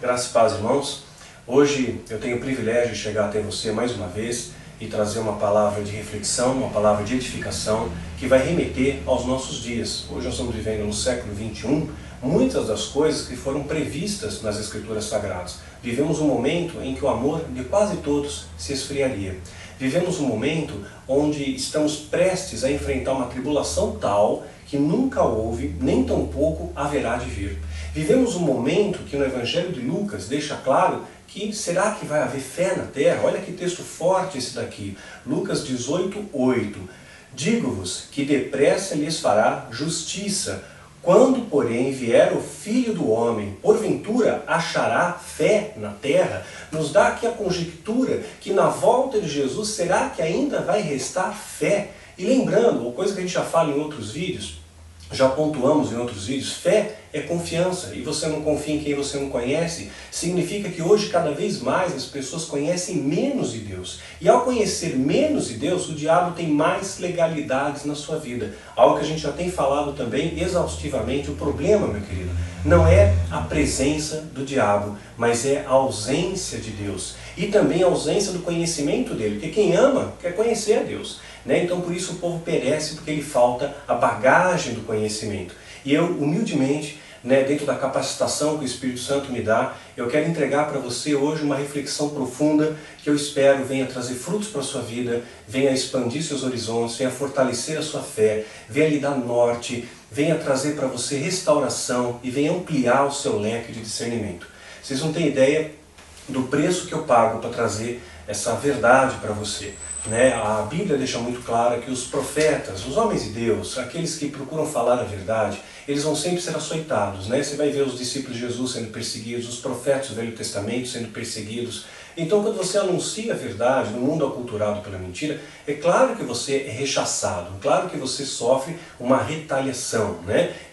Graças e paz, irmãos. Hoje eu tenho o privilégio de chegar até você mais uma vez e trazer uma palavra de reflexão, uma palavra de edificação que vai remeter aos nossos dias. Hoje nós estamos vivendo no século XXI, muitas das coisas que foram previstas nas Escrituras Sagradas. Vivemos um momento em que o amor de quase todos se esfriaria. Vivemos um momento onde estamos prestes a enfrentar uma tribulação tal que nunca houve, nem tampouco haverá de vir. Vivemos um momento que no Evangelho de Lucas deixa claro que será que vai haver fé na terra? Olha que texto forte esse daqui, Lucas 18:8. Digo-vos que depressa lhes fará justiça. Quando, porém, vier o Filho do Homem, porventura achará fé na terra? Nos dá aqui a conjectura que na volta de Jesus, será que ainda vai restar fé? E lembrando, uma coisa que a gente já fala em outros vídeos, já pontuamos em outros vídeos, fé é confiança, e você não confia em quem você não conhece, significa que hoje cada vez mais as pessoas conhecem menos de Deus. E ao conhecer menos de Deus, o diabo tem mais legalidades na sua vida. Algo que a gente já tem falado também exaustivamente. O problema, meu querido, não é a presença do diabo, mas é a ausência de Deus. E também a ausência do conhecimento dele, porque quem ama quer conhecer a Deus. Então por isso o povo perece, porque lhe falta a bagagem do conhecimento. E eu, humildemente, dentro da capacitação que o Espírito Santo me dá, eu quero entregar para você hoje uma reflexão profunda que eu espero venha trazer frutos para a sua vida, venha expandir seus horizontes, venha fortalecer a sua fé, venha lhe dar norte, venha trazer para você restauração e venha ampliar o seu leque de discernimento. Vocês não têm ideia do preço que eu pago para trazer essa verdade para você. A Bíblia deixa muito claro que os profetas, os homens de Deus, aqueles que procuram falar a verdade, eles vão sempre ser açoitados. Você vai ver os discípulos de Jesus sendo perseguidos, os profetas do Velho Testamento sendo perseguidos. Então quando você anuncia a verdade no mundo aculturado pela mentira, é claro que você é rechaçado, claro que você sofre uma retaliação.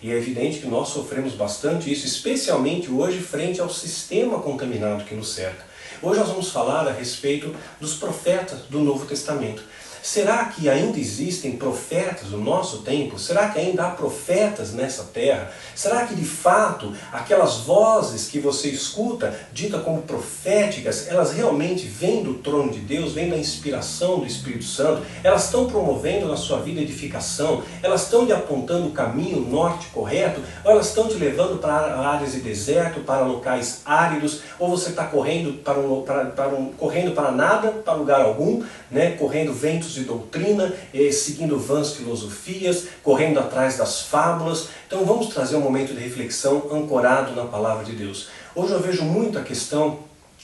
E é evidente que nós sofremos bastante isso, especialmente hoje frente ao sistema contaminado que nos cerca. Hoje nós vamos falar a respeito dos profetas do Novo Testamento. Será que ainda existem profetas no nosso tempo? Será que ainda há profetas nessa terra? Será que de fato aquelas vozes que você escuta, ditas como proféticas, elas realmente vêm do trono de Deus, vêm da inspiração do Espírito Santo? Elas estão promovendo na sua vida edificação? Elas estão lhe apontando o caminho, o norte correto? Ou elas estão te levando para áreas de deserto, para locais áridos? Ou você está correndo correndo para nada, para lugar algum, correndo ventos de doutrina, seguindo vãs filosofias, correndo atrás das fábulas? Então vamos trazer um momento de reflexão ancorado na palavra de Deus. Hoje eu vejo muito a questão,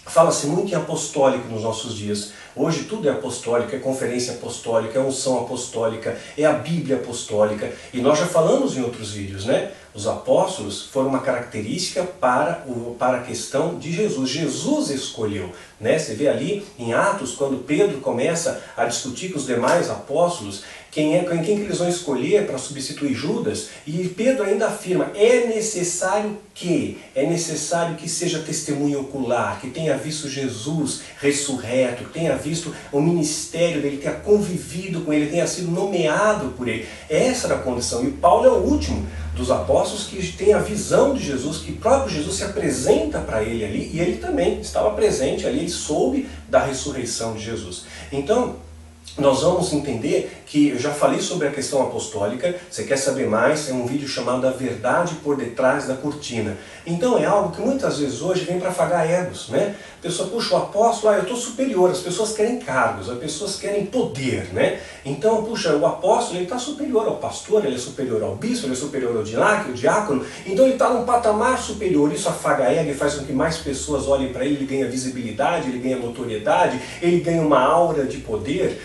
fala-se muito em apostólico nos nossos dias. Hoje tudo é apostólico, é conferência apostólica, é unção apostólica, é a Bíblia apostólica. E nós já falamos em outros vídeos, Os apóstolos foram uma característica para a questão de Jesus. Jesus escolheu. Você vê ali em Atos, quando Pedro começa a discutir com os demais apóstolos, quem que eles vão escolher para substituir Judas, e Pedro ainda afirma, é necessário que seja testemunha ocular, que tenha visto Jesus ressurreto, que tenha visto o ministério dele, tenha convivido com ele, tenha sido nomeado por ele. Essa era a condição, e Paulo é o último dos apóstolos que tem a visão de Jesus, que o próprio Jesus se apresenta para ele ali, e ele também estava presente ali, ele soube da ressurreição de Jesus. Então, nós vamos entender que eu já falei sobre a questão apostólica. Você quer saber mais? É um vídeo chamado A Verdade por Detrás da Cortina. Então é algo que muitas vezes hoje vem para afagar egos. A pessoa, puxa, o apóstolo, eu estou superior. As pessoas querem cargos, as pessoas querem poder. Então, puxa, o apóstolo ele está superior ao pastor, ele é superior ao bispo, ele é superior ao diácono. Então ele está num patamar superior. Isso afaga ego e faz com que mais pessoas olhem para ele, ele ganha visibilidade, ele ganha notoriedade, ele ganha uma aura de poder.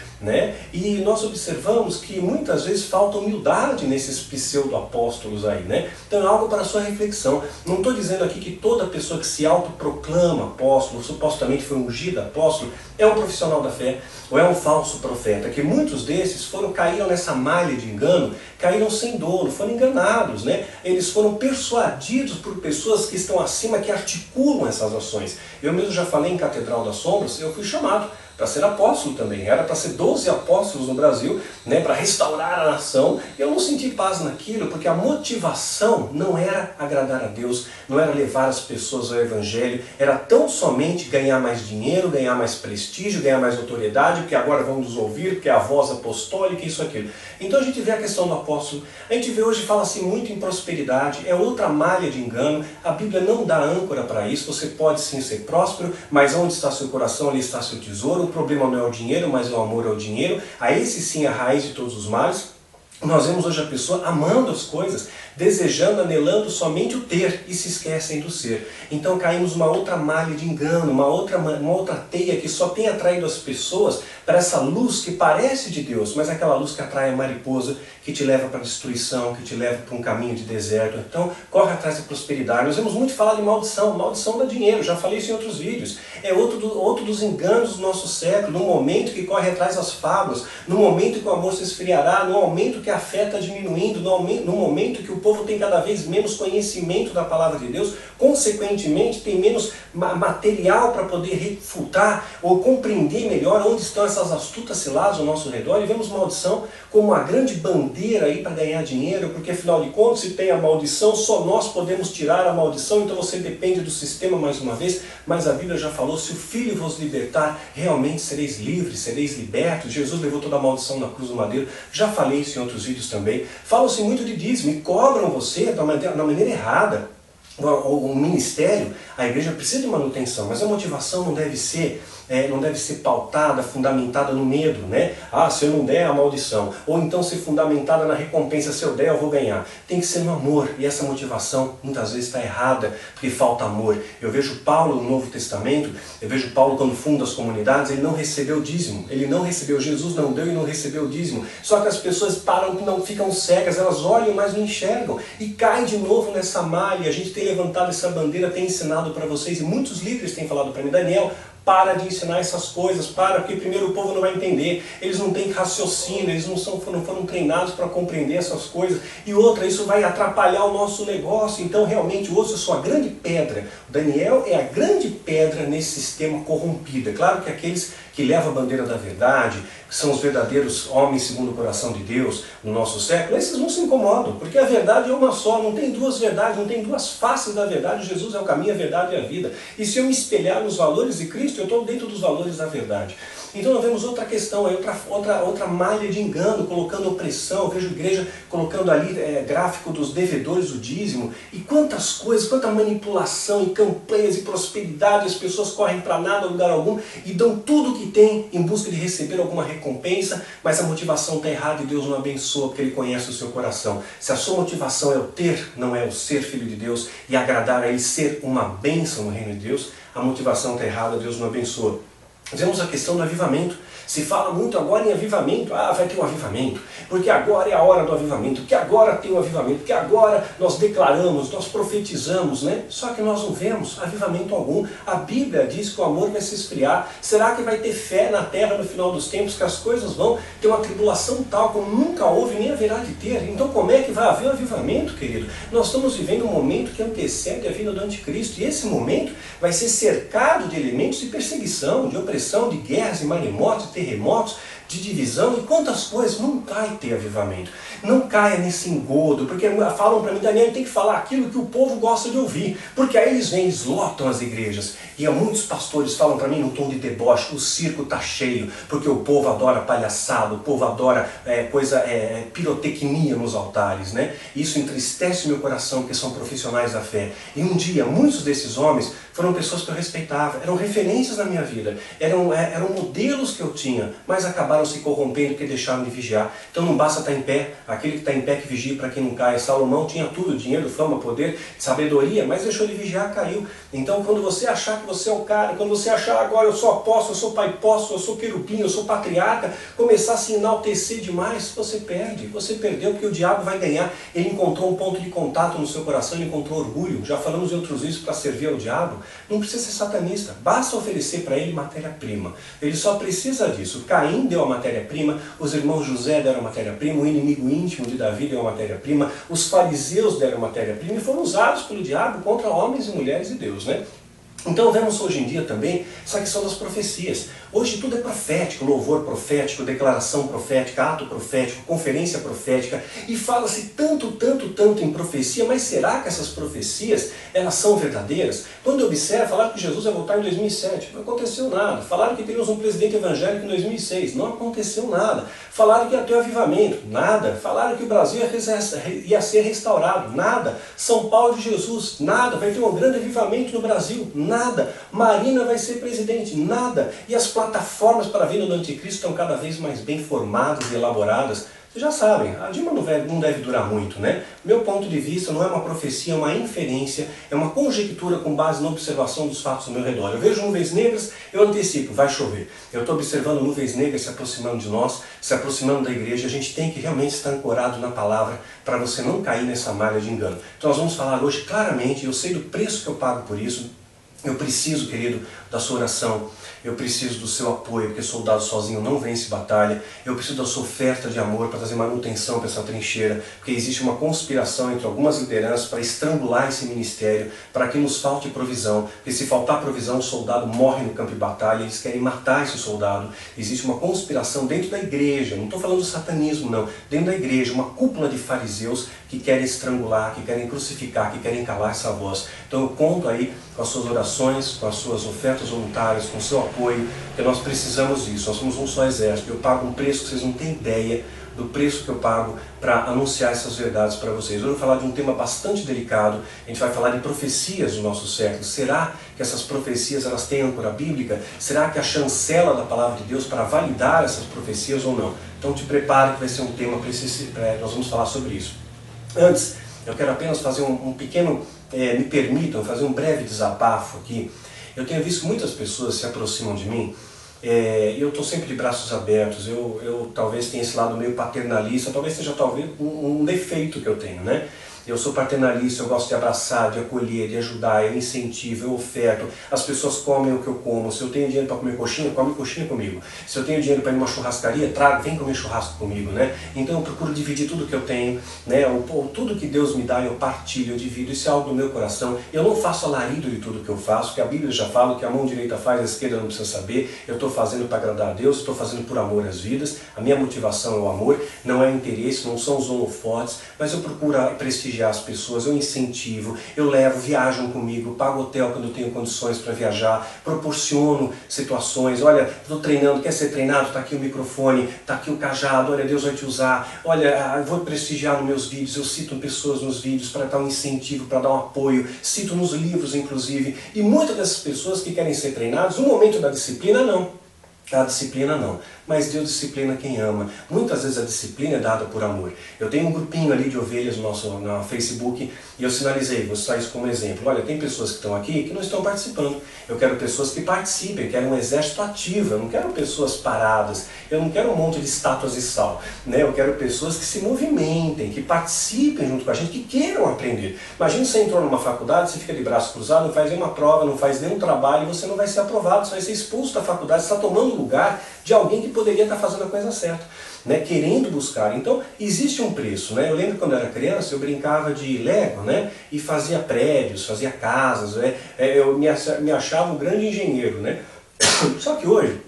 E nós observamos que muitas vezes falta humildade nesses pseudo-apóstolos aí. Então é algo para a sua reflexão. Não estou dizendo aqui que toda pessoa que se autoproclama apóstolo, supostamente foi ungida apóstolo, é um profissional da fé ou é um falso profeta, que muitos desses caíram nessa malha de engano, caíram sem dolo, foram enganados. Eles foram persuadidos por pessoas que estão acima, que articulam essas ações. Eu mesmo já falei em Catedral das Sombras, eu fui chamado para ser apóstolo também, era para ser 12 apóstolos no Brasil, né, para restaurar a nação. E eu não senti paz naquilo, porque a motivação não era agradar a Deus, não era levar as pessoas ao Evangelho, era tão somente ganhar mais dinheiro, ganhar mais prestígio, ganhar mais autoridade, porque agora vão nos ouvir, porque é a voz apostólica, isso, aquilo. Então a gente vê a questão do apóstolo, a gente vê hoje, fala-se muito em prosperidade, é outra malha de engano, a Bíblia não dá âncora para isso, você pode sim ser próspero, mas onde está seu coração, ali está seu tesouro, o problema não é o dinheiro, mas o amor ao dinheiro, a esse sim é a raiz de todos os males. Nós vemos hoje a pessoa amando as coisas, desejando, anelando somente o ter e se esquecem do ser. Então caímos numa outra malha de engano, uma outra teia que só tem atraído as pessoas para essa luz que parece de Deus, mas aquela luz que atrai a mariposa, que te leva para a destruição, que te leva para um caminho de deserto. Então corre atrás da prosperidade. Nós vemos muito falar de maldição, maldição dá dinheiro, já falei isso em outros vídeos. É outro dos enganos do nosso século, no momento que corre atrás das fábulas, no momento que o amor se esfriará, no momento que a fé está diminuindo, no momento que o povo tem cada vez menos conhecimento da palavra de Deus, consequentemente tem menos material para poder refutar ou compreender melhor onde estão essas astutas ciladas ao nosso redor, e vemos maldição como uma grande bandeira aí para ganhar dinheiro, porque afinal de contas, se tem a maldição, só nós podemos tirar a maldição, então você depende do sistema mais uma vez, mas a Bíblia já falou, se o Filho vos libertar, realmente sereis livres, sereis libertos. Jesus levou toda a maldição na cruz do madeiro, já falei isso em outros vídeos também. Fala-se muito de dízimo e cobram você da maneira errada. O ministério, a igreja precisa de manutenção, mas a motivação não deve ser pautada, fundamentada no medo, né? Ah, se eu não der, a maldição. Ou então ser fundamentada na recompensa, se eu der, eu vou ganhar. Tem que ser no amor, e essa motivação muitas vezes está errada, porque falta amor. Eu vejo Paulo no Novo Testamento, eu vejo Paulo quando funda as comunidades, ele não recebeu dízimo, ele não recebeu, Jesus não deu e não recebeu dízimo. Só que as pessoas param, não ficam cegas, elas olham, mas não enxergam, e caem de novo nessa malha. A gente tem levantado essa bandeira, tem ensinado para vocês, e muitos líderes têm falado para mim, Daniel, para de ensinar essas coisas, porque primeiro o povo não vai entender, eles não têm raciocínio, eles não foram treinados para compreender essas coisas, e outra, isso vai atrapalhar o nosso negócio. Então realmente hoje eu sou a grande pedra, o Daniel é a grande pedra nesse sistema corrompido. É claro que aqueles que levam a bandeira da verdade, que são os verdadeiros homens segundo o coração de Deus no nosso século, esses não se incomodam, porque a verdade é uma só, não tem duas verdades, não tem duas faces da verdade. Jesus é o caminho, a verdade e a vida, e se eu me espelhar nos valores de Cristo, eu estou dentro dos valores da verdade. Então nós vemos outra questão, outra malha de engano, colocando opressão. Eu vejo a igreja colocando ali gráfico dos devedores do dízimo, e quantas coisas, quanta manipulação e campanhas e prosperidade, as pessoas correm para nada, lugar algum, e dão tudo que tem em busca de receber alguma recompensa, mas a motivação está errada e Deus não abençoa, porque Ele conhece o seu coração. Se a sua motivação é o ter, não é o ser filho de Deus, e agradar a Ele, ser uma bênção no reino de Deus, a motivação está errada, Deus não abençoa. Vemos a questão do avivamento. Se fala muito agora em avivamento, vai ter um avivamento, porque agora é a hora do avivamento, porque agora tem um avivamento, porque agora nós declaramos, nós profetizamos, né? Só que nós não vemos avivamento algum. A Bíblia diz que o amor vai se esfriar. Será que vai ter fé na terra no final dos tempos, que as coisas vão ter uma tribulação tal como nunca houve nem haverá de ter? Então como é que vai haver um avivamento, querido? Nós estamos vivendo um momento que antecede a vinda do anticristo, e esse momento vai ser cercado de elementos de perseguição, de opressão, de guerras e maremotos, terremotos, de divisão, e quantas coisas. Não vai ter avivamento. Não caia nesse engodo, porque falam para mim, Daniel, tem que falar aquilo que o povo gosta de ouvir, porque aí eles lotam as igrejas. E muitos pastores falam para mim num tom de deboche, o circo está cheio, porque o povo adora palhaçada, o povo adora pirotecnia nos altares, né? Isso entristece meu coração, porque são profissionais da fé. E um dia, muitos desses homens foram pessoas que eu respeitava, eram referências na minha vida, eram modelos que eu tinha, mas acabaram se corrompendo porque deixaram de vigiar. Então não basta estar em pé, aquele que está em pé que vigia para quem não cai. Salomão tinha tudo, dinheiro, fama, poder, sabedoria, mas deixou de vigiar, caiu. Então quando você achar que você é o cara, quando você achar agora eu sou apóstolo, eu sou pai apóstolo, eu sou querubim, eu sou patriarca, começar a se enaltecer demais, você perde, você perdeu, porque o diabo vai ganhar. Ele encontrou um ponto de contato no seu coração, ele encontrou orgulho. Já falamos em outros vídeos, para servir ao diabo, não precisa ser satanista, basta oferecer para ele matéria-prima. Ele só precisa disso. Caim deu a matéria-prima, os irmãos José deram a matéria-prima, o inimigo íntimo de Davi deu a matéria-prima, os fariseus deram a matéria-prima, e foram usados pelo diabo contra homens e mulheres de Deus, né? Então vemos hoje em dia também essa questão das profecias. Hoje tudo é profético, louvor profético, declaração profética, ato profético, conferência profética, e fala-se tanto em profecia, mas será que essas profecias, elas são verdadeiras? Quando eu observo, falaram que Jesus ia voltar em 2007, não aconteceu nada. Falaram que teríamos um presidente evangélico em 2006, não aconteceu nada. Falaram que ia ter avivamento, nada. Falaram que o Brasil ia ser restaurado, nada. São Paulo de Jesus, nada. Vai ter um grande avivamento no Brasil, nada. Marina vai ser presidente, nada. E as plataformas para a vinda do anticristo estão cada vez mais bem formadas e elaboradas. Vocês já sabem, a Dilma não deve durar muito, né? Meu ponto de vista não é uma profecia, é uma inferência, é uma conjectura com base na observação dos fatos ao meu redor. Eu vejo nuvens negras, eu antecipo, vai chover. Eu estou observando nuvens negras se aproximando de nós, se aproximando da igreja. A gente tem que realmente estar ancorado na palavra para você não cair nessa malha de engano. Então nós vamos falar hoje claramente, eu sei do preço que eu pago por isso. Eu preciso, querido, da sua oração. Eu preciso do seu apoio, porque soldado sozinho não vence batalha. Eu preciso da sua oferta de amor para trazer manutenção para essa trincheira, porque existe uma conspiração entre algumas lideranças para estrangular esse ministério, para que nos falte provisão. Porque se faltar provisão, o soldado morre no campo de batalha, eles querem matar esse soldado. Existe uma conspiração dentro da igreja, não estou falando do satanismo não, dentro da igreja, uma cúpula de fariseus que querem estrangular, que querem crucificar, que querem calar essa voz. Então eu conto aí com as suas orações, com as suas ofertas voluntárias, com o seu apoio, porque nós precisamos disso. Nós somos um só exército. Eu pago um preço que vocês não têm ideia do preço que eu pago para anunciar essas verdades para vocês. Eu vou falar de um tema bastante delicado. A gente vai falar de profecias do nosso século. Será que essas profecias elas têm âncora bíblica? Será que a chancela da palavra de Deus para validar essas profecias ou não? Então te prepare que vai ser um tema, nós vamos falar sobre isso. Antes, eu quero apenas fazer um pequeno, me permitam fazer um breve desabafo aqui. Eu tenho visto muitas pessoas se aproximam de mim e eu estou sempre de braços abertos. Eu talvez tenha esse lado meio paternalista, talvez seja um defeito que eu tenho, né? Eu sou paternalista, eu gosto de abraçar, de acolher, de ajudar, eu incentivo, eu oferto. As pessoas comem o que eu como. Se eu tenho dinheiro para comer coxinha, come coxinha comigo. Se eu tenho dinheiro para ir numa churrascaria, vem comer churrasco comigo, né? Então eu procuro dividir tudo que eu tenho, né? Tudo que Deus me dá eu partilho, eu divido. Isso é algo do meu coração. Eu não faço alarido de tudo que eu faço, porque a Bíblia já fala que a mão direita faz, a esquerda não precisa saber. Eu estou fazendo para agradar a Deus, estou fazendo por amor às vidas. A minha motivação é o amor, não é o interesse, não são os holofotes, mas eu procuro prestigiar as pessoas, eu incentivo, eu levo, viajam comigo, pago hotel quando eu tenho condições para viajar, proporciono situações. Olha, estou treinando, quer ser treinado? Está aqui o microfone, está aqui o cajado, olha, Deus vai te usar. Olha, eu vou prestigiar nos meus vídeos, eu cito pessoas nos vídeos para dar um incentivo, para dar um apoio, cito nos livros inclusive, e muitas dessas pessoas que querem ser treinadas, no momento da disciplina não. A disciplina não, mas Deus disciplina quem ama. Muitas vezes a disciplina é dada por amor. Eu tenho um grupinho ali de ovelhas no Facebook e eu sinalizei, vou citar isso como exemplo. Olha, tem pessoas que estão aqui que não estão participando. Eu quero pessoas que participem, eu quero um exército ativo, eu não quero pessoas paradas, eu não quero um monte de estátuas de sal, né? Eu quero pessoas que se movimentem, que participem junto com a gente, que queiram aprender. Imagina você entrou numa faculdade, você fica de braço cruzado, não faz nenhuma prova, não faz nenhum trabalho, você não vai ser aprovado, você vai ser expulso da faculdade, você está tomando lugar de alguém que poderia estar fazendo a coisa certa, né? Querendo buscar. Então, existe um preço, né? Eu lembro quando eu era criança, eu brincava de Lego, né? E fazia prédios, fazia casas, né? Eu me achava um grande engenheiro, né? Só que hoje,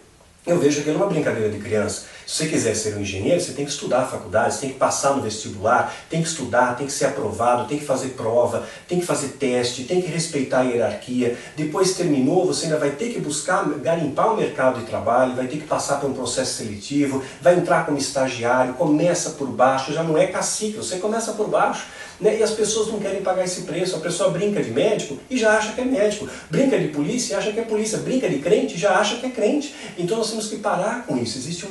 eu vejo aquilo uma brincadeira de criança. Se você quiser ser um engenheiro, você tem que estudar a faculdade, você tem que passar no vestibular, tem que estudar, tem que ser aprovado, tem que fazer prova, tem que fazer teste, tem que respeitar a hierarquia. Depois terminou, você ainda vai ter que buscar garimpar o mercado de trabalho, vai ter que passar por um processo seletivo, vai entrar como estagiário, começa por baixo, já não é cacique, você começa por baixo. Né? E as pessoas não querem pagar esse preço. A pessoa brinca de médico e já acha que é médico, brinca de polícia e acha que é polícia, brinca de crente e já acha que é crente. Então nós temos que parar com isso. Existe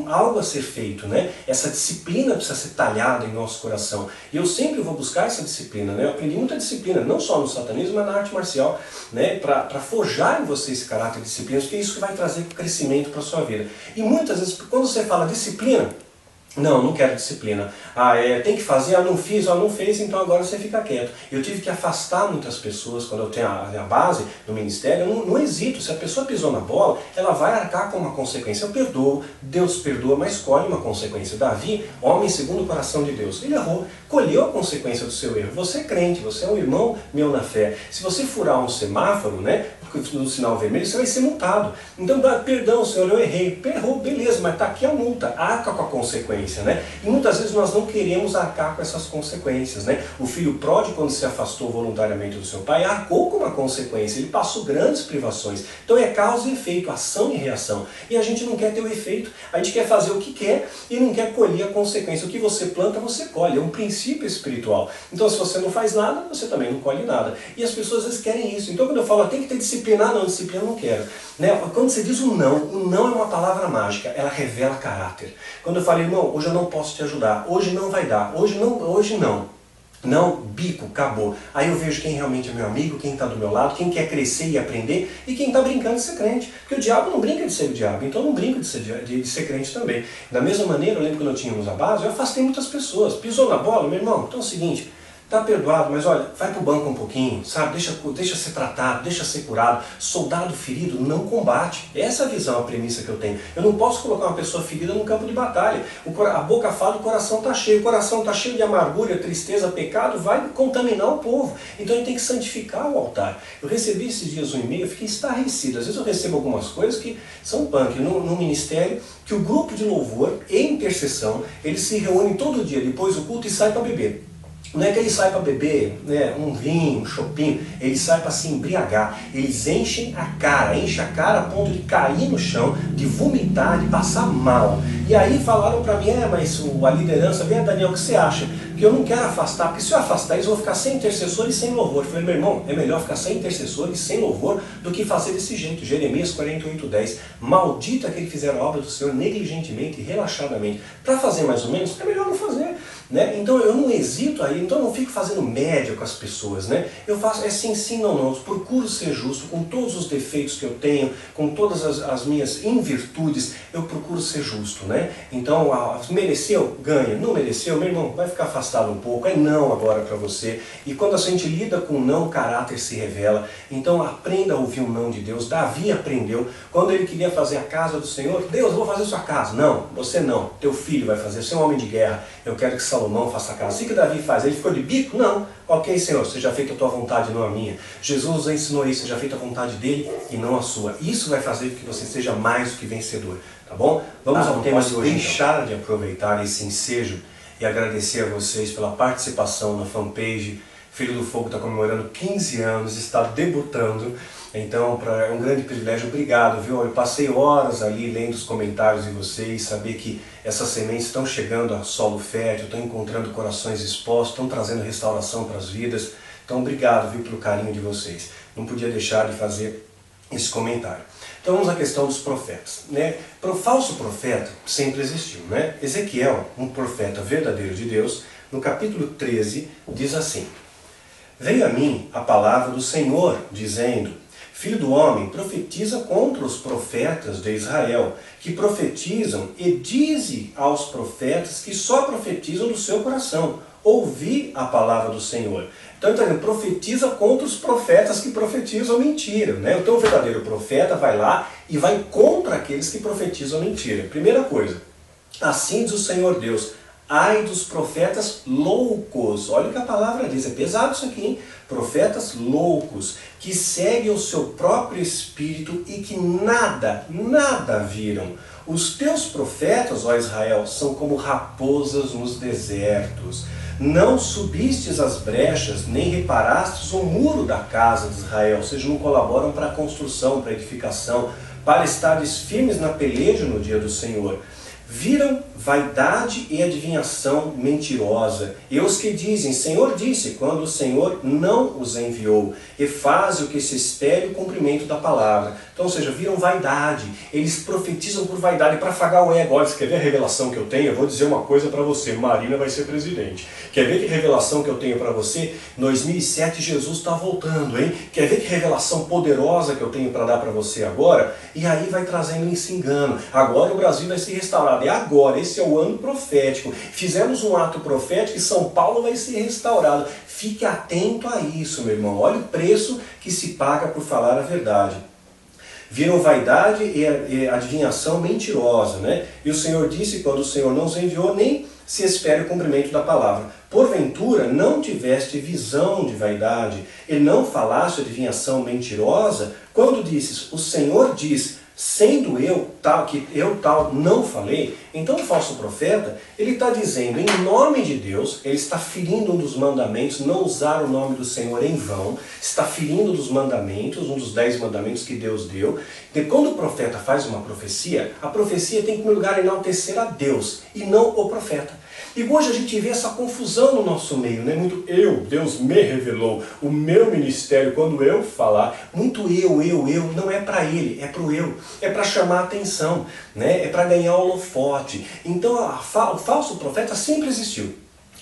algo a ser feito, né? Essa disciplina precisa ser talhada em nosso coração. E eu sempre vou buscar essa disciplina, né? Eu aprendi muita disciplina, não só no satanismo, mas na arte marcial, né? Para forjar em você esse caráter de disciplina, porque é isso que vai trazer crescimento para a sua vida. E muitas vezes, quando você fala disciplina, não quero disciplina. Tem que fazer, não fiz, não fez, então agora você fica quieto. Eu tive que afastar muitas pessoas quando eu tenho a base do ministério. Eu não hesito, se a pessoa pisou na bola, ela vai arcar com uma consequência. Eu perdoo, Deus perdoa, mas escolhe uma consequência. Davi, homem segundo o coração de Deus, ele errou, colheu a consequência do seu erro. Você é crente, você é um irmão meu na fé. Se você furar um semáforo, né, no sinal vermelho, você vai ser multado. Então, perdão, senhor, eu errei. Errou, beleza, mas está aqui a multa. Arca com a consequência, né? E muitas vezes nós não queremos arcar com essas consequências, né? O filho pródigo, quando se afastou voluntariamente do seu pai, arcou com uma consequência. Ele passou grandes privações. Então é causa e efeito, ação e reação. E a gente não quer ter o efeito. A gente quer fazer o que quer e não quer colher a consequência. O que você planta, você colhe. É um princípio espiritual. Então, se você não faz nada, você também não colhe nada. E as pessoas às vezes querem isso. Então, quando eu falo, tem que ter disciplina, não, disciplina eu não quero. Né? Quando você diz o não é uma palavra mágica, ela revela caráter. Quando eu falo, irmão, hoje eu não posso te ajudar, hoje não vai dar, hoje não. Não, bico, acabou. Aí eu vejo quem realmente é meu amigo, quem está do meu lado, quem quer crescer e aprender e quem está brincando de ser crente. Porque o diabo não brinca de ser o diabo, então eu não brinco de ser crente também. Da mesma maneira, eu lembro quando eu tínhamos a base, eu afastei muitas pessoas. Pisou na bola, meu irmão, então é o seguinte, tá perdoado, mas olha, vai pro banco um pouquinho, sabe? Deixa ser tratado, deixa ser curado. Soldado ferido não combate. Essa é a visão, a premissa que eu tenho. Eu não posso colocar uma pessoa ferida no campo de batalha. A boca fala, o coração está cheio. O coração está cheio de amargura, tristeza, pecado, vai contaminar o povo. Então a gente tem que santificar o altar. Eu recebi esses dias um e-mail, eu fiquei estarrecido. Às vezes eu recebo algumas coisas que são punk. No ministério, que o grupo de louvor e intercessão, eles se reúnem todo dia depois do culto e saem para beber. Não é que eles saem para beber, né, um vinho, um chopinho, eles saem para se embriagar. Eles enchem a cara a ponto de cair no chão, de vomitar, de passar mal. E aí falaram para mim, mas a liderança, vem Daniel, o que você acha? Que eu não quero afastar, porque se eu afastar, eles vão ficar sem intercessor e sem louvor. Eu falei, meu irmão, é melhor ficar sem intercessor e sem louvor do que fazer desse jeito. Jeremias 48:10. Maldito é que eles fizeram a obra do Senhor negligentemente e relaxadamente. Para fazer mais ou menos, é melhor não fazer. Né? Então eu não hesito aí, então eu não fico fazendo média com as pessoas, né? Eu faço, sim, não, eu procuro ser justo com todos os defeitos que eu tenho, com todas as minhas invirtudes, eu procuro ser justo, né? Então, mereceu? Ganha. Não mereceu? Meu irmão, vai ficar afastado um pouco, é não agora para você. E quando a gente lida com não, o caráter se revela. Então aprenda a ouvir o não de Deus. Davi aprendeu, quando ele queria fazer a casa do Senhor, Deus, eu vou fazer sua casa. Não, você não, teu filho vai fazer, você é um homem de guerra, eu quero que Salomão faça a casa. Assim que Davi faz, ele ficou de bico? Não. Ok, Senhor, seja feita a tua vontade, não a minha. Jesus nos ensinou isso, seja feita a vontade dele e não a sua. Isso vai fazer com que você seja mais do que vencedor, tá bom? Vamos ao tema de hoje. Deixar de aproveitar esse ensejo e agradecer a vocês pela participação na fanpage. Filho do Fogo está comemorando 15 anos, está debutando. Então, é um grande privilégio. Obrigado, viu? Eu passei horas ali lendo os comentários de vocês, saber que essas sementes estão chegando a solo fértil, estão encontrando corações expostos, estão trazendo restauração para as vidas. Então, obrigado, viu, pelo carinho de vocês. Não podia deixar de fazer esse comentário. Então, vamos à questão dos profetas, né? O falso profeta sempre existiu, né? Ezequiel, um profeta verdadeiro de Deus, no capítulo 13, diz assim: Veio a mim a palavra do Senhor, dizendo: Filho do homem, profetiza contra os profetas de Israel, que profetizam, e dize aos profetas que só profetizam do seu coração. Ouvi a palavra do Senhor. Então, profetiza contra os profetas que profetizam mentira, né? Então o verdadeiro profeta vai lá e vai contra aqueles que profetizam mentira. Primeira coisa, assim diz o Senhor Deus: ai dos profetas loucos. Olha o que a palavra diz, é pesado isso aqui, hein? Profetas loucos, que seguem o seu próprio espírito e que nada viram. Os teus profetas, ó Israel, são como raposas nos desertos. Não subistes as brechas, nem reparastes o muro da casa de Israel. Ou seja, não colaboram para a construção, para a edificação, para estares firmes na peleja no dia do Senhor. Viram vaidade e adivinhação mentirosa, e os que dizem, Senhor disse, quando o Senhor não os enviou, e faz o que se espere o cumprimento da palavra. Então, ou seja, viram vaidade, eles profetizam por vaidade, para afagar o ego. Olha, você quer ver a revelação que eu tenho? Eu vou dizer uma coisa para você, Marina vai ser presidente. Quer ver que revelação que eu tenho para você? Em 2007 Jesus está voltando, hein? Quer ver que revelação poderosa que eu tenho para dar para você agora? E aí vai trazendo esse engano. Agora o Brasil vai ser restaurado. É agora, esse é o ano profético. Fizemos um ato profético e São Paulo vai ser restaurado. Fique atento a isso, meu irmão. Olha o preço que se paga por falar a verdade. Viram vaidade e adivinhação mentirosa, né? E o Senhor disse, quando o Senhor não os enviou, nem se espere o cumprimento da palavra. porventura não tiveste visão de vaidade e não falaste adivinhação mentirosa, quando disses, o Senhor diz, sendo eu tal, que eu tal não falei. Então o falso profeta, ele está dizendo em nome de Deus, ele está ferindo um dos mandamentos, não usar o nome do Senhor em vão, está ferindo um dos mandamentos, um dos 10 mandamentos que Deus deu. E quando o profeta faz uma profecia, a profecia tem que, em primeiro lugar, enaltecer a Deus e não o profeta. E hoje a gente vê essa confusão no nosso meio, né? Muito Deus me revelou, o meu ministério, quando eu falar, muito eu, não é para ele, é para o eu, é para chamar a atenção, né? É para ganhar holofote. Então o falso profeta sempre existiu.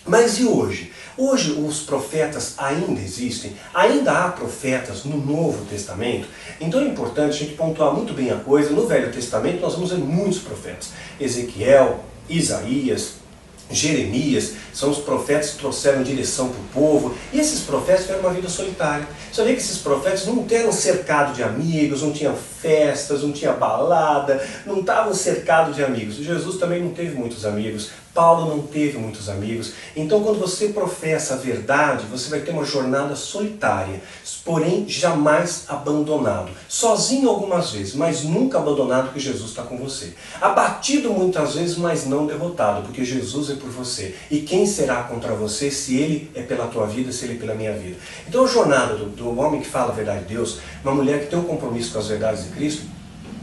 Mas e hoje? Hoje os profetas ainda existem? Ainda há profetas no Novo Testamento? Então é importante a gente pontuar muito bem a coisa. No Velho Testamento nós vamos ver muitos profetas. Ezequiel, Isaías, Jeremias, são os profetas que trouxeram direção para o povo, e esses profetas tiveram uma vida solitária. Você vê que esses profetas não eram cercados de amigos, não tinham festas, não tinha balada, não estavam cercados de amigos. Jesus também não teve muitos amigos, Paulo não teve muitos amigos. Então quando você professa a verdade, você vai ter uma jornada solitária, porém jamais abandonado. Sozinho algumas vezes, mas nunca abandonado, porque Jesus está com você. Abatido muitas vezes, mas não derrotado, porque Jesus é por você. E quem será contra você se Ele é pela tua vida, se Ele é pela minha vida? Então a jornada do homem que fala a verdade de Deus, uma mulher que tem um compromisso com as verdades de Cristo,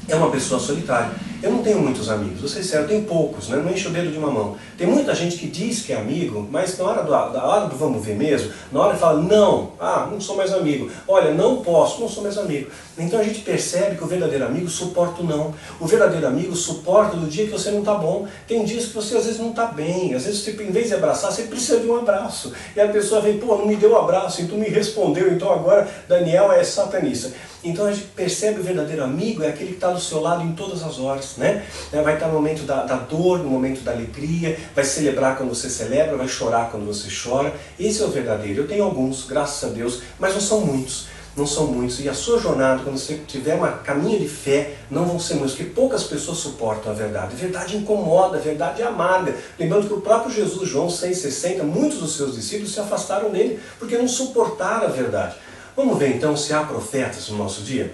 é uma pessoa solitária. Eu não tenho muitos amigos, vou ser sério, eu tenho poucos, né? Não encho o dedo de uma mão. Tem muita gente que diz que é amigo, mas na hora do vamos ver mesmo, na hora fala, não sou mais amigo. Olha, não posso, não sou mais amigo. Então a gente percebe que o verdadeiro amigo suporta o não. O verdadeiro amigo suporta do dia que você não está bom. Tem dias que você às vezes não está bem, às vezes você, em vez de abraçar, você precisa de um abraço. E a pessoa vem, não me deu um abraço, então me respondeu, então agora Daniel é satanista. Então a gente percebe o verdadeiro amigo é aquele que está do seu lado em todas as horas, né? Vai estar no momento da dor, no momento da alegria, vai celebrar quando você celebra, vai chorar quando você chora. Esse é o verdadeiro. Eu tenho alguns, graças a Deus, mas não são muitos. Não são muitos. E a sua jornada, quando você tiver uma caminho de fé, não vão ser muitos, porque poucas pessoas suportam a verdade. A verdade incomoda, a verdade é amarga. Lembrando que o próprio Jesus, João 6,60, muitos dos seus discípulos se afastaram dele, porque não suportaram a verdade. Vamos ver então se há profetas no nosso dia?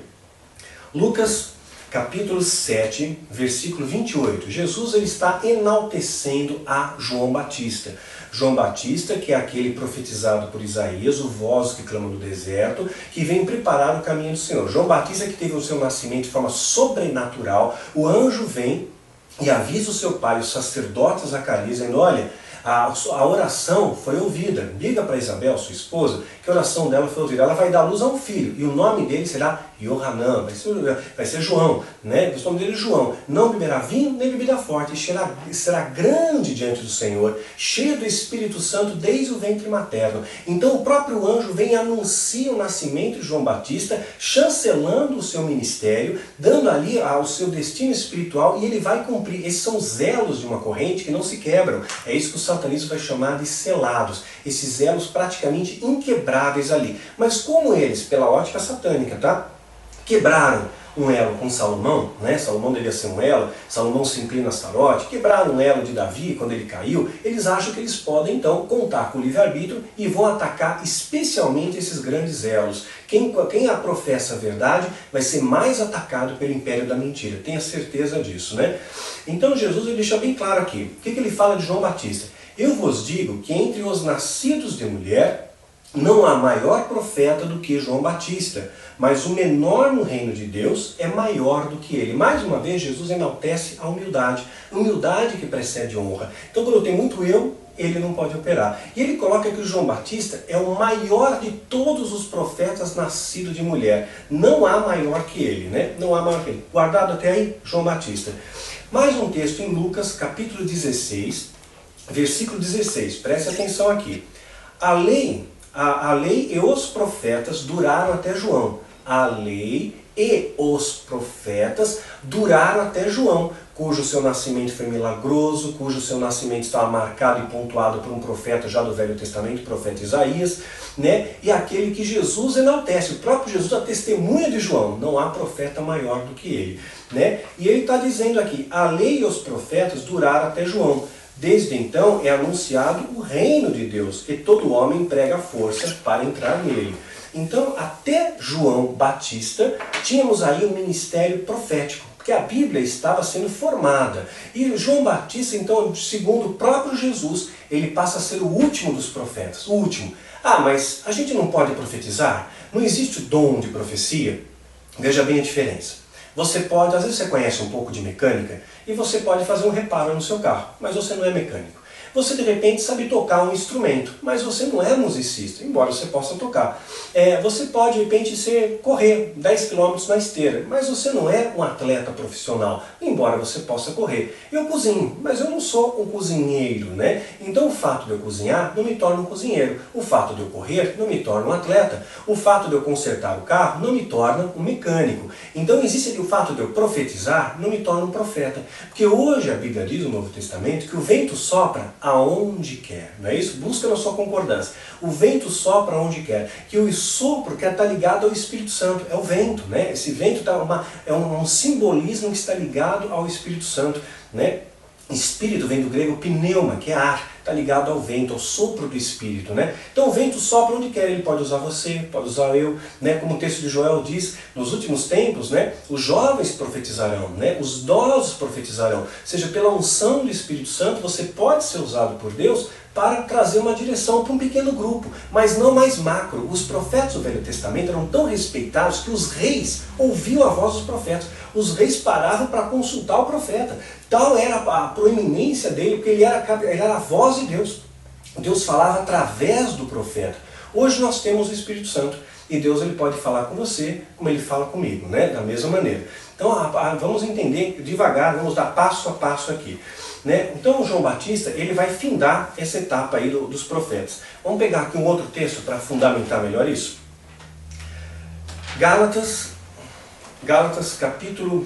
Lucas capítulo 7, versículo 28. Jesus ele está enaltecendo a João Batista. João Batista, que é aquele profetizado por Isaías, o voz que clama no deserto, que vem preparar o caminho do Senhor. João Batista que teve o seu nascimento de forma sobrenatural. O anjo vem e avisa o seu pai, o sacerdote Zacarias, dizendo, olha, a oração foi ouvida. Diga para Isabel, sua esposa, que a oração dela foi ouvida. Ela vai dar luz a um filho, e o nome dele será Yohanan, vai ser João, né? O nome dele é João. Não beberá vinho, nem bebida forte, e será grande diante do Senhor, cheio do Espírito Santo desde o ventre materno. Então o próprio anjo vem e anuncia o nascimento de João Batista, chancelando o seu ministério, dando ali ao seu destino espiritual, e ele vai cumprir. Esses são os elos de uma corrente que não se quebram. É isso que o satanismo vai chamar de selados. Esses elos praticamente inquebráveis ali. Mas como eles, pela ótica satânica, tá? Quebraram um elo com Salomão, né? Salomão devia ser um elo, Salomão se inclina a Astarote, quebraram um elo de Davi quando ele caiu, eles acham que eles podem então contar com o livre-arbítrio e vão atacar especialmente esses grandes elos. Quem professa a verdade vai ser mais atacado pelo império da mentira, tenha certeza disso, né? Então Jesus ele deixa bem claro aqui, o que ele fala de João Batista? Eu vos digo que entre os nascidos de mulher, não há maior profeta do que João Batista, mas o menor no reino de Deus é maior do que ele. Mais uma vez, Jesus enaltece a humildade. Humildade que precede honra. Então, quando eu tenho muito eu, ele não pode operar. E ele coloca que o João Batista é o maior de todos os profetas nascidos de mulher. Não há maior que ele, né? Não há maior que ele. Guardado até aí, João Batista. Mais um texto em Lucas, capítulo 16, versículo 16. Preste atenção aqui. A lei e os profetas duraram até João. A lei e os profetas duraram até João, cujo seu nascimento foi milagroso, cujo seu nascimento estava marcado e pontuado por um profeta já do Velho Testamento, o profeta Isaías, né? E aquele que Jesus enaltece, o próprio Jesus, a testemunha de João, não há profeta maior do que ele, né? E ele está dizendo aqui, a lei e os profetas duraram até João. Desde então é anunciado o reino de Deus, e todo homem emprega força para entrar nele. Então, até João Batista, tínhamos aí um ministério profético, porque a Bíblia estava sendo formada. E João Batista, então, segundo o próprio Jesus, ele passa a ser o último dos profetas, o último. Ah, mas a gente não pode profetizar? Não existe o dom de profecia? Veja bem a diferença. Você pode, às vezes você conhece um pouco de mecânica, e você pode fazer um reparo no seu carro, mas você não é mecânico. Você de repente sabe tocar um instrumento, mas você não é musicista, embora você possa tocar. Você pode de repente correr 10 km na esteira, mas você não é um atleta profissional, embora você possa correr. Eu cozinho, mas eu não sou um cozinheiro, né? Então o fato de eu cozinhar não me torna um cozinheiro. O fato de eu correr não me torna um atleta. O fato de eu consertar o carro não me torna um mecânico. Então existe o fato de eu profetizar não me torna um profeta. Porque hoje a Bíblia diz no Novo Testamento que o vento sopra aonde quer, não é isso? Busca na sua concordância. O vento sopra aonde quer. Que o sopro que está ligado ao Espírito Santo, é o vento, né? Esse vento é um simbolismo que está ligado ao Espírito Santo, né? Espírito vem do grego pneuma, que é ar, está ligado ao vento, ao sopro do Espírito, né? Então o vento sopra onde quer, ele pode usar você, pode usar eu, né? Como o texto de Joel diz, nos últimos tempos, né? Os jovens profetizarão, né? Os idosos profetizarão, ou seja, pela unção do Espírito Santo, você pode ser usado por Deus para trazer uma direção para um pequeno grupo, mas não mais macro. Os profetas do Velho Testamento eram tão respeitados que os reis ouviam a voz dos profetas. Os reis paravam para consultar o profeta. Tal era a proeminência dele, porque ele era a voz de Deus. Deus falava através do profeta. Hoje nós temos o Espírito Santo e Deus ele pode falar com você como ele fala comigo, né? Da mesma maneira. Então vamos entender devagar, vamos dar passo a passo aqui. Né? Então o João Batista ele vai findar essa etapa aí dos profetas. Vamos pegar aqui um outro texto para fundamentar melhor isso. Gálatas capítulo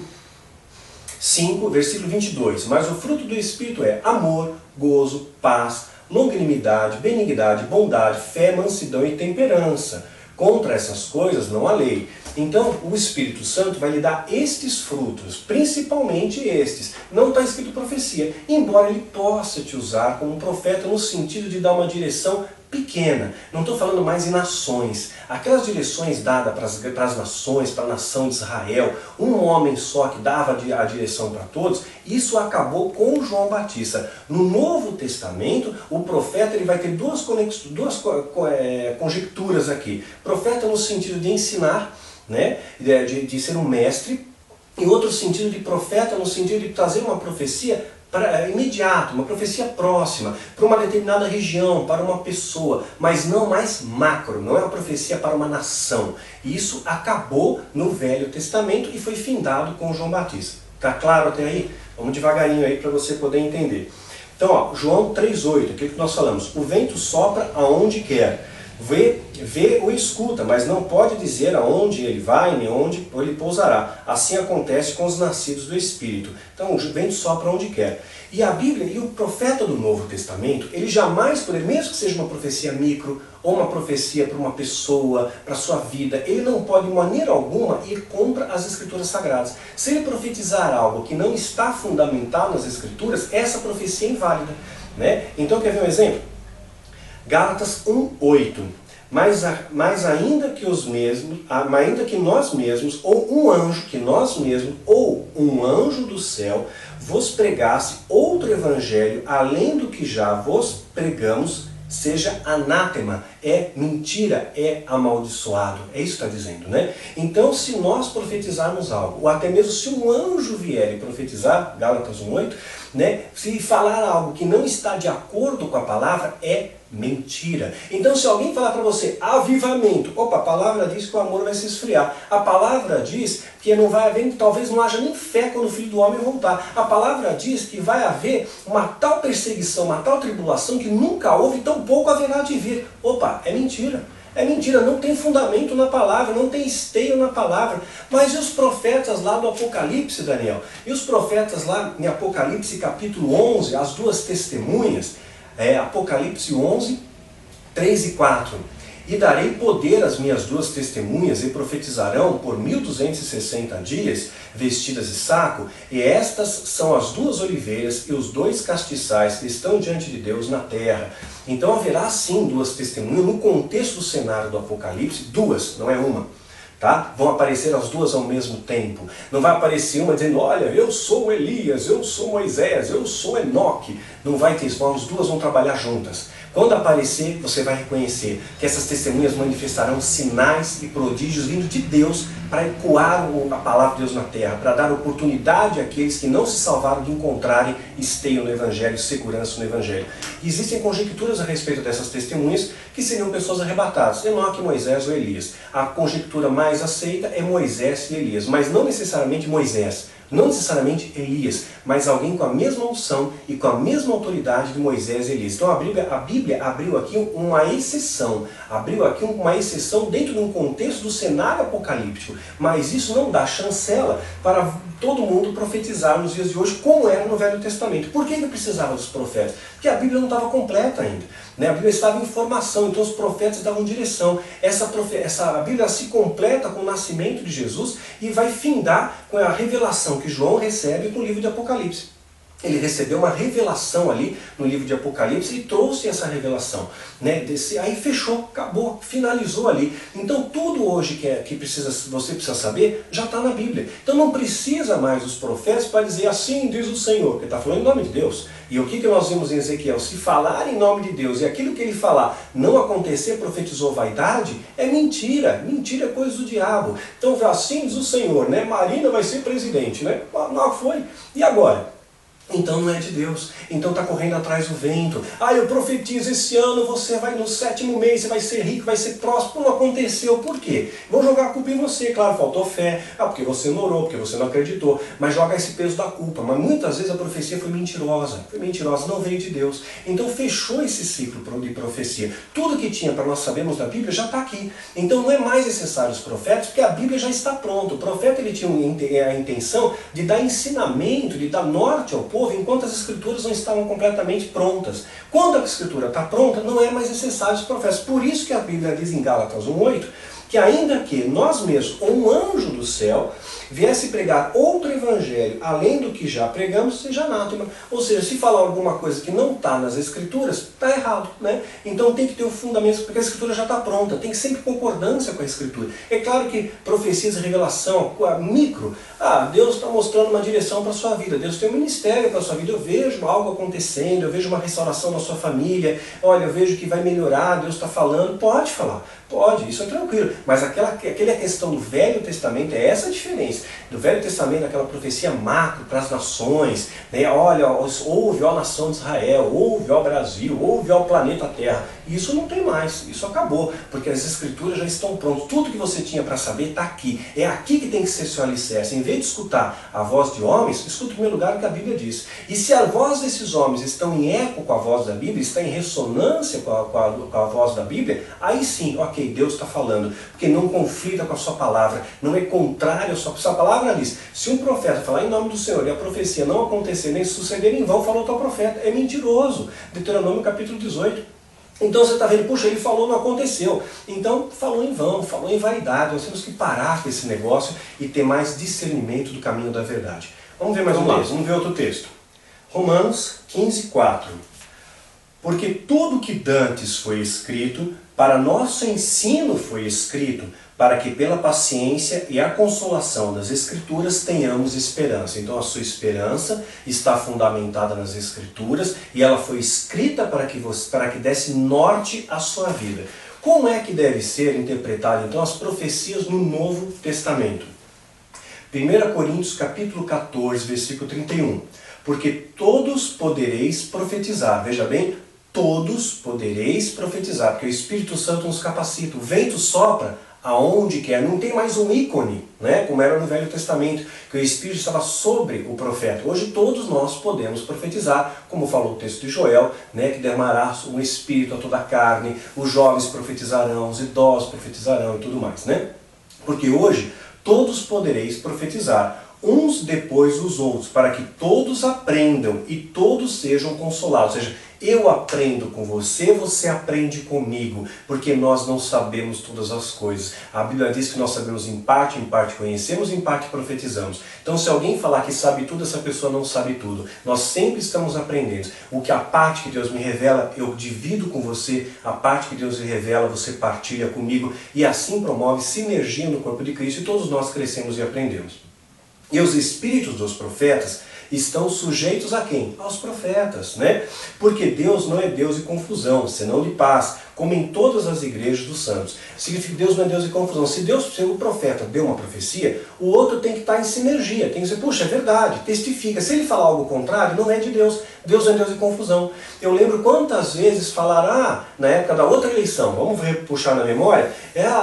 5, versículo 22. Mas o fruto do Espírito é amor, gozo, paz, longanimidade, benignidade, bondade, fé, mansidão e temperança. Contra essas coisas não há lei. Então o Espírito Santo vai lhe dar estes frutos, principalmente estes. Não está escrito profecia, embora ele possa te usar como um profeta no sentido de dar uma direção pequena. Não estou falando mais em nações. Aquelas direções dadas para as nações, para a nação de Israel, um homem só que dava a direção para todos, isso acabou com João Batista. No Novo Testamento, o profeta ele vai ter duas conjecturas aqui. Profeta no sentido de ensinar, né? de ser um mestre, e outro sentido de profeta no sentido de trazer uma profecia imediata, uma profecia próxima, para uma determinada região, para uma pessoa, mas não mais macro, não é uma profecia para uma nação. E isso acabou no Velho Testamento e foi findado com João Batista. Tá claro até aí? Vamos devagarinho aí para você poder entender. Então, ó, João 3,8, aquilo que nós falamos, o vento sopra aonde quer. Vê ou escuta, mas não pode dizer aonde ele vai, nem onde ele pousará. Assim acontece com os nascidos do Espírito. Então o vento sopra onde quer. E a Bíblia e o profeta do Novo Testamento, ele jamais poderia, mesmo que seja uma profecia micro, ou uma profecia para uma pessoa, para a sua vida, ele não pode de maneira alguma ir contra as Escrituras Sagradas. Se ele profetizar algo que não está fundamentado nas Escrituras, essa profecia é inválida, né? Então quer ver um exemplo? Gálatas 1:8. Mas ainda que nós mesmos, ou um anjo que nós mesmos, ou um anjo do céu, vos pregasse outro evangelho, além do que já vos pregamos, seja anátema, é mentira, é amaldiçoado. É isso que está dizendo, né? Então, se nós profetizarmos algo, ou até mesmo se um anjo vier e profetizar, Gálatas 1:8, né? Se falar algo que não está de acordo com a palavra, é mentira. Então se alguém falar para você avivamento, opa, a palavra diz que o amor vai se esfriar. A palavra diz que não vai haver, talvez não haja nem fé quando o Filho do Homem voltar. A palavra diz que vai haver uma tal perseguição, uma tal tribulação que nunca houve e tampouco haverá de vir. Opa, é mentira. É mentira, não tem fundamento na palavra, não tem esteio na palavra. Mas e os profetas lá do Apocalipse, Daniel? E os profetas lá em Apocalipse capítulo 11, as duas testemunhas, Apocalipse 11, 3 e 4. E darei poder às minhas duas testemunhas, e profetizarão por 1260 dias, vestidas de saco, e estas são as duas oliveiras e os dois castiçais que estão diante de Deus na terra. Então haverá sim duas testemunhas, no contexto do cenário do Apocalipse, duas, não é uma. Tá? Vão aparecer as duas ao mesmo tempo. Não vai aparecer uma dizendo, olha, eu sou Elias, eu sou Moisés, eu sou Enoque. Não vai ter isso, as duas vão trabalhar juntas. Quando aparecer, você vai reconhecer que essas testemunhas manifestarão sinais e prodígios vindos de Deus para ecoar a palavra de Deus na terra, para dar oportunidade àqueles que não se salvaram de encontrarem esteio no Evangelho, segurança no Evangelho. E existem conjecturas a respeito dessas testemunhas que seriam pessoas arrebatadas, Enoque, Moisés ou Elias. A conjectura mais aceita é Moisés e Elias, mas não necessariamente Moisés. Não necessariamente Elias, mas alguém com a mesma unção e com a mesma autoridade de Moisés e Elias. Então a Bíblia abriu aqui uma exceção. Abriu aqui uma exceção dentro de um contexto do cenário apocalíptico. Mas isso não dá chancela para todo mundo profetizar nos dias de hoje, como era no Velho Testamento. Por que precisava dos profetas? Porque a Bíblia não estava completa ainda. A Bíblia estava em formação, então os profetas davam direção. A Bíblia se completa com o nascimento de Jesus e vai findar com a revelação que João recebe no livro de Apocalipse. Ele recebeu uma revelação ali no livro de Apocalipse e trouxe essa revelação. Aí fechou, acabou, finalizou ali. Então tudo hoje que você precisa saber já está na Bíblia. Então não precisa mais dos profetas para dizer assim diz o Senhor, porque está falando em nome de Deus. E o que nós vimos em Ezequiel? Se falar em nome de Deus e aquilo que ele falar não acontecer, profetizou vaidade, é mentira. Mentira é coisa do diabo. Então assim diz o Senhor, Marina vai ser presidente, Não foi. E agora? Então não é de Deus, então está correndo atrás do vento. Eu profetizo esse ano, você vai no 7º mês, você vai ser rico, vai ser próspero. Não aconteceu, por quê? Vou jogar a culpa em você, claro, faltou fé, porque você não orou, porque você não acreditou, mas joga esse peso da culpa. Mas muitas vezes a profecia foi mentirosa, não veio de Deus. Então fechou esse ciclo de profecia. Tudo que tinha para nós sabermos da Bíblia já está aqui. Então não é mais necessário os profetas, porque a Bíblia já está pronta. O profeta ele tinha a intenção de dar ensinamento, de dar norte ao povo, enquanto as escrituras não estavam completamente prontas. Quando a escritura está pronta, não é mais necessário os profetas. Por isso que a Bíblia diz em Gálatas 1:8, que ainda que nós mesmos, ou um anjo do céu, viesse pregar outro evangelho, além do que já pregamos, seja anátema. Ou seja, se falar alguma coisa que não está nas escrituras, está errado. Então tem que ter o fundamento, porque a escritura já está pronta, tem sempre concordância com a escritura. É claro que profecias e revelação, micro, Deus está mostrando uma direção para a sua vida, Deus tem um ministério para a sua vida, eu vejo algo acontecendo, eu vejo uma restauração na sua família, olha, eu vejo que vai melhorar, Deus está falando, pode falar. Pode, isso é tranquilo. Mas aquela questão do Velho Testamento, é essa a diferença. Do Velho Testamento, aquela profecia macro para as nações, olha, ouve, ó nação de Israel, ouve, ó Brasil, ouve, ó planeta Terra. Isso não tem mais, isso acabou, porque as escrituras já estão prontas. Tudo que você tinha para saber está aqui. É aqui que tem que ser seu alicerce. Em vez de escutar a voz de homens, escuta em primeiro lugar o que a Bíblia diz. E se a voz desses homens estão em eco com a voz da Bíblia, está em ressonância com a voz da Bíblia, aí sim, ok, Deus está falando, porque não conflita com a sua palavra, não é contrário à sua palavra diz, se um profeta falar em nome do Senhor e a profecia não acontecer nem suceder, em vão falou tal profeta, é mentiroso. Deuteronômio capítulo 18. Então você está vendo, puxa, ele falou, não aconteceu. Então falou em vão, falou em vaidade. Nós temos que parar com esse negócio e ter mais discernimento do caminho da verdade. Vamos ver mais um texto, vamos ver outro texto. Romanos 15:4. Porque tudo que dantes foi escrito, para nosso ensino foi escrito, para que pela paciência e a consolação das Escrituras tenhamos esperança. Então a sua esperança está fundamentada nas Escrituras e ela foi escrita para que desse norte à sua vida. Como é que deve ser interpretada então as profecias no Novo Testamento? 1 Coríntios capítulo 14, versículo 31. Porque todos podereis profetizar. Veja bem, todos podereis profetizar, porque o Espírito Santo nos capacita. O vento sopra aonde quer, não tem mais um ícone, como era no Velho Testamento, que o Espírito estava sobre o profeta. Hoje todos nós podemos profetizar, como falou o texto de Joel, que derramará um Espírito a toda a carne, os jovens profetizarão, os idosos profetizarão e tudo mais. Porque hoje todos podereis profetizar, uns depois dos outros, para que todos aprendam e todos sejam consolados. Ou seja, Eu aprendo com você, você aprende comigo, porque nós não sabemos todas as coisas. A Bíblia diz que nós sabemos em parte conhecemos, em parte profetizamos. Então se alguém falar que sabe tudo, essa pessoa não sabe tudo. Nós sempre estamos aprendendo. O que a parte que Deus me revela, eu divido com você, a parte que Deus lhe revela, você partilha comigo, e assim promove sinergia no corpo de Cristo, e todos nós crescemos e aprendemos. E os espíritos dos profetas estão sujeitos a quem? Aos profetas, né? Porque Deus não é Deus de confusão, senão de paz, como em todas as igrejas dos santos. Significa que Deus não é Deus de confusão. Se o profeta deu uma profecia, o outro tem que estar em sinergia, tem que dizer, puxa, é verdade, testifica. Se ele falar algo contrário, não é de Deus. Deus não é Deus de confusão. Eu lembro quantas vezes falaram, na época da outra eleição, vamos puxar na memória,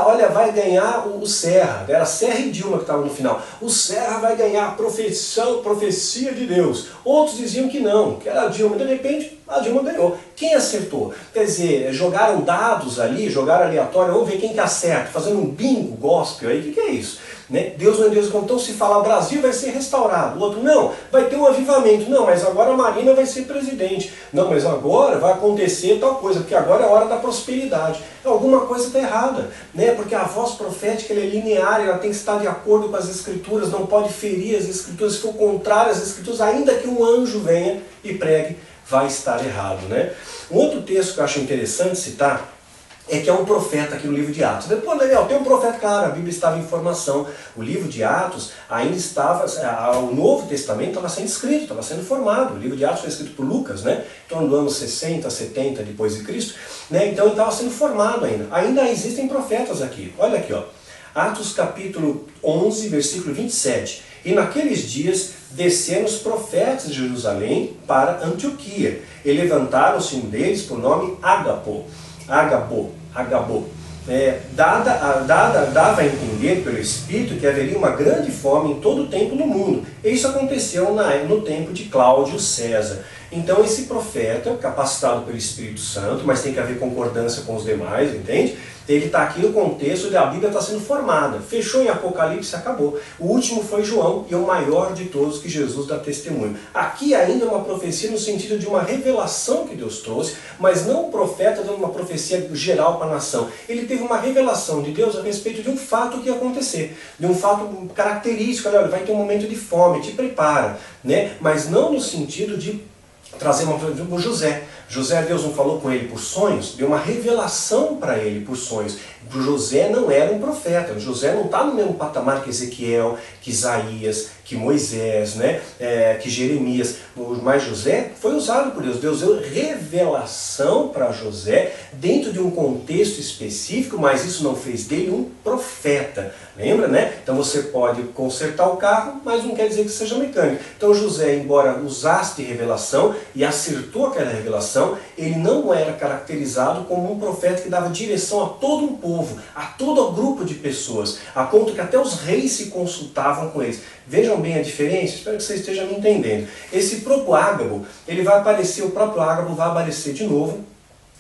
olha, vai ganhar o Serra, era Serra e Dilma que estavam no final. O Serra vai ganhar a profecia de Deus. Outros diziam que não, que era a Dilma. De repente, a Dilma ganhou. Quem acertou? Quer dizer, jogaram dados ali, jogaram aleatório, vamos ver quem que acerta, fazendo um bingo gospel aí, o que é isso? Né? Deus não é Deus, então se falar Brasil vai ser restaurado, o outro não, vai ter um avivamento, não, mas agora a Marina vai ser presidente, não, mas agora vai acontecer tal coisa, porque agora é a hora da prosperidade. Alguma coisa está errada, né? Porque a voz profética ela é linear, ela tem que estar de acordo com as Escrituras, não pode ferir as Escrituras, se for contrário às Escrituras, ainda que um anjo venha e pregue, vai estar errado, né? Um outro texto que eu acho interessante citar é que é um profeta aqui no livro de Atos. Depois, Daniel, tem um profeta, claro, a Bíblia estava em formação. O livro de Atos ainda estava, o Novo Testamento estava sendo escrito, estava sendo formado. O livro de Atos foi escrito por Lucas, né? Em torno do ano 60, 70 depois de Cristo, né? Então ele estava sendo formado ainda. Ainda existem profetas aqui. Olha aqui, ó. Atos capítulo 11, versículo 27. E naqueles dias desceram os profetas de Jerusalém para Antioquia. E levantaram-se um deles por nome Agabo. Dava a entender pelo Espírito que haveria uma grande fome em todo o tempo no mundo. E isso aconteceu no tempo de Cláudio César. Então esse profeta, capacitado pelo Espírito Santo, mas tem que haver concordância com os demais, entende? Ele está aqui no contexto de a Bíblia está sendo formada. Fechou em Apocalipse, acabou. O último foi João e é o maior de todos que Jesus dá testemunho. Aqui ainda é uma profecia no sentido de uma revelação que Deus trouxe, mas não o profeta dando uma profecia geral para a nação. Ele teve uma revelação de Deus a respeito de um fato que ia acontecer, de um fato característico. Olha, vai ter um momento de fome, te prepara, né? Mas não no sentido de trazer uma José. Deus não falou com ele por sonhos, deu uma revelação para ele por sonhos. José não era um profeta, José não está no mesmo patamar que Ezequiel, que Isaías, que Moisés, né? Que Jeremias. Mas José foi usado por Deus. Deus deu revelação para José dentro de um contexto específico, mas isso não fez dele um profeta. Lembra, né? Então você pode consertar o carro, mas não quer dizer que seja mecânico. Então José, embora usasse de revelação e acertou aquela revelação, ele não era caracterizado como um profeta que dava direção a todo um povo, a todo um grupo de pessoas, a ponto que até os reis se consultavam com eles. Vejam bem a diferença, espero que você esteja me entendendo. Esse próprio Ágabo, ele vai aparecer, o próprio Ágabo vai aparecer de novo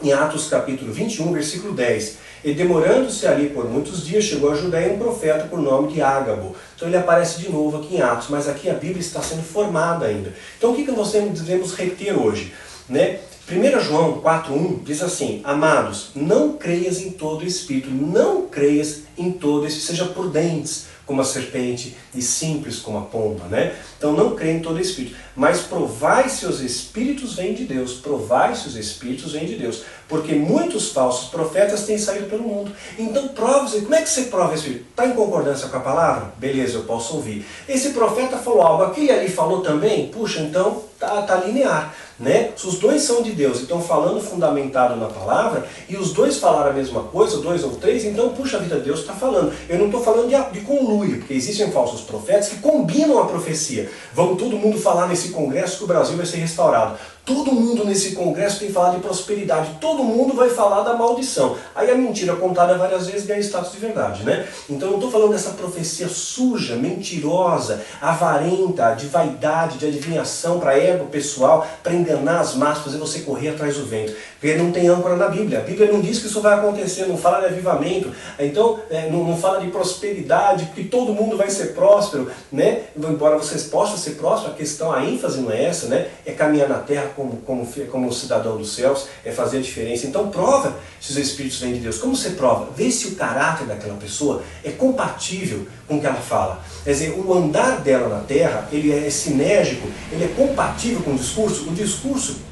em Atos capítulo 21, versículo 10. E demorando-se ali por muitos dias, chegou a Judéia um profeta por nome de Ágabo. Então ele aparece de novo aqui em Atos, mas aqui a Bíblia está sendo formada ainda. Então o que nós devemos reter hoje? Né? 1 João 4,1 diz assim: amados, não creias em todo espírito, não creias em todo espírito, seja prudentes como a serpente e simples como a pomba, né? Então não creia em todo espírito, mas provai se os espíritos vêm de Deus, provai se os espíritos vêm de Deus, porque muitos falsos profetas têm saído pelo mundo. Então prove-se, como é que você prova esse espírito? Está em concordância com a palavra? Beleza, eu posso ouvir. Esse profeta falou algo, aquele ali falou também? Puxa, então tá linear, né? Os dois são de Deus e estão falando fundamentado na palavra, e os dois falaram a mesma coisa, dois ou três, então puxa vida, Deus está falando. Eu não estou falando de conluio, porque existem falsos profetas que combinam a profecia. Vamos todo mundo falar nesse congresso que o Brasil vai ser restaurado. Todo mundo nesse congresso tem falado de prosperidade, todo mundo vai falar da maldição. Aí a mentira contada várias vezes ganha status de verdade, né? Então eu não estou falando dessa profecia suja, mentirosa, avarenta, de vaidade, de adivinhação para ego pessoal, para enganar as massas, fazer você correr atrás do vento. Porque não tem âncora na Bíblia. A Bíblia não diz que isso vai acontecer, não fala de avivamento, então não fala de prosperidade, que todo mundo vai ser próspero, né? Embora vocês possam ser prósperos, a questão, a ênfase não é essa, né? É caminhar na terra como cidadão dos céus, é fazer a diferença. Então prova se os Espíritos vêm de Deus. Como você prova? Vê se o caráter daquela pessoa é compatível com o que ela fala. Quer dizer, o andar dela na terra, ele é sinérgico, ele é compatível com o discurso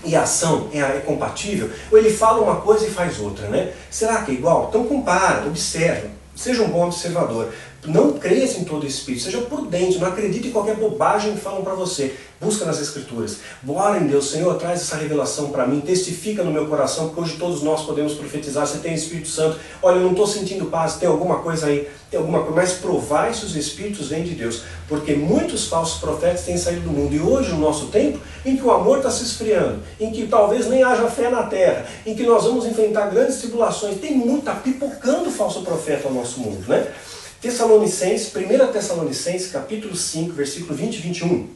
e a ação é compatível, ou ele fala uma coisa e faz outra, né? Será que é igual? Então compara, observa, seja um bom observador. Não cresça em todo espírito, seja prudente, não acredite em qualquer bobagem que falam para você. Busca nas Escrituras. Bora em Deus, Senhor, traz essa revelação para mim, testifica no meu coração, porque hoje todos nós podemos profetizar. Você tem Espírito Santo, olha, eu não estou sentindo paz, tem alguma coisa aí, tem alguma coisa, mas provai se os Espíritos vêm de Deus, porque muitos falsos profetas têm saído do mundo, e hoje, no nosso tempo, em que o amor está se esfriando, em que talvez nem haja fé na terra, em que nós vamos enfrentar grandes tribulações, tem muito, está pipocando falso profeta ao nosso mundo, né? Tessalonicenses, 1 Tessalonicenses, capítulo 5, versículo 20 e 21.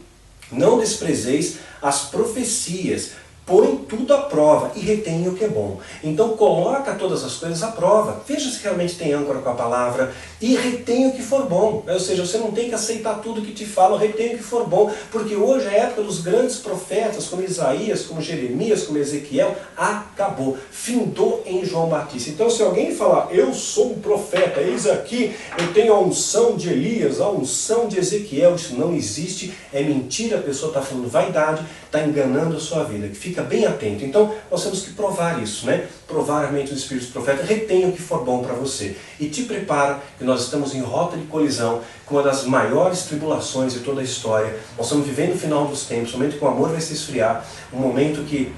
Não desprezeis as profecias, põe tudo à prova e retém o que é bom. Então coloca todas as coisas à prova. Veja se realmente tem âncora com a palavra e retém o que for bom. Ou seja, você não tem que aceitar tudo que te falam, retém o que for bom. Porque hoje é a época dos grandes profetas, como Isaías, como Jeremias, como Ezequiel, acabou. Findou em João Batista. Então se alguém falar, eu sou um profeta, eis aqui, eu tenho a unção de Elias, a unção de Ezequiel, isso não existe, é mentira, a pessoa está falando vaidade, está enganando a sua vida. Fica bem atento. Então, nós temos que provar isso, né? Provar a mente dos Espíritos Profetas, retenha o que for bom para você. E te prepara, que nós estamos em rota de colisão com uma das maiores tribulações de toda a história. Nós estamos vivendo o final dos tempos, um momento que o amor vai se esfriar, um momento que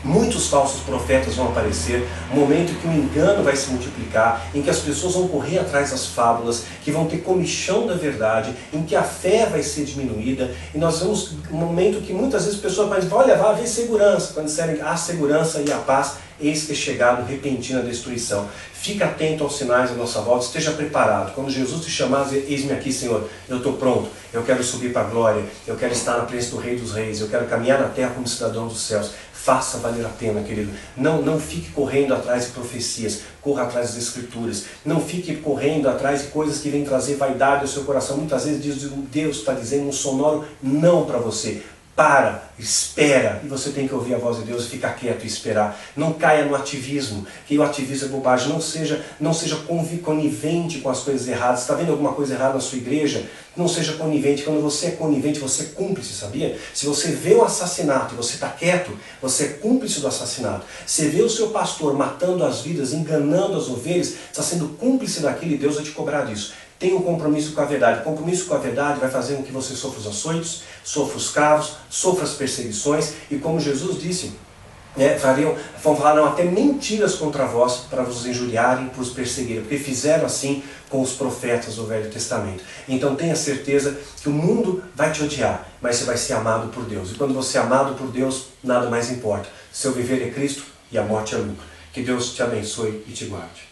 muitos falsos profetas vão aparecer, um momento que o engano vai se multiplicar, em que as pessoas vão correr atrás das fábulas, que vão ter comichão da verdade, em que a fé vai ser diminuída, e nós vamos um momento que muitas vezes as pessoas vão dizer, olha, vai haver segurança, quando disserem a segurança e a paz, eis que é chegado repentina destruição. Fica atento aos sinais da nossa volta, esteja preparado. Quando Jesus te chamar, eis-me aqui, Senhor, eu estou pronto, eu quero subir para a glória, eu quero estar na presença do Rei dos Reis, eu quero caminhar na terra como cidadão dos céus. Faça valer a pena, querido. Não fique correndo atrás de profecias, corra atrás das Escrituras. Não fique correndo atrás de coisas que vêm trazer vaidade ao seu coração. Muitas vezes Deus está dizendo um sonoro não para você. Para, espera, e você tem que ouvir a voz de Deus e ficar quieto e esperar. Não caia no ativismo, que o ativismo é bobagem. Não seja conivente com as coisas erradas. Está vendo alguma coisa errada na sua igreja? Não seja conivente. Quando você é conivente, você é cúmplice, sabia? Se você vê o assassinato e você está quieto, você é cúmplice do assassinato. Se vê o seu pastor matando as vidas, enganando as ovelhas, está sendo cúmplice daquilo e Deus vai te cobrar disso. Tenha um compromisso com a verdade. O compromisso com a verdade vai fazer com que você sofra os açoites, sofra os cravos, sofra as perseguições. E como Jesus disse, falaram até mentiras contra vós para vos injuriarem, para os perseguirem. Porque fizeram assim com os profetas do Velho Testamento. Então tenha certeza que o mundo vai te odiar, mas você vai ser amado por Deus. E quando você é amado por Deus, nada mais importa. Seu viver é Cristo e a morte é lucro. Que Deus te abençoe e te guarde.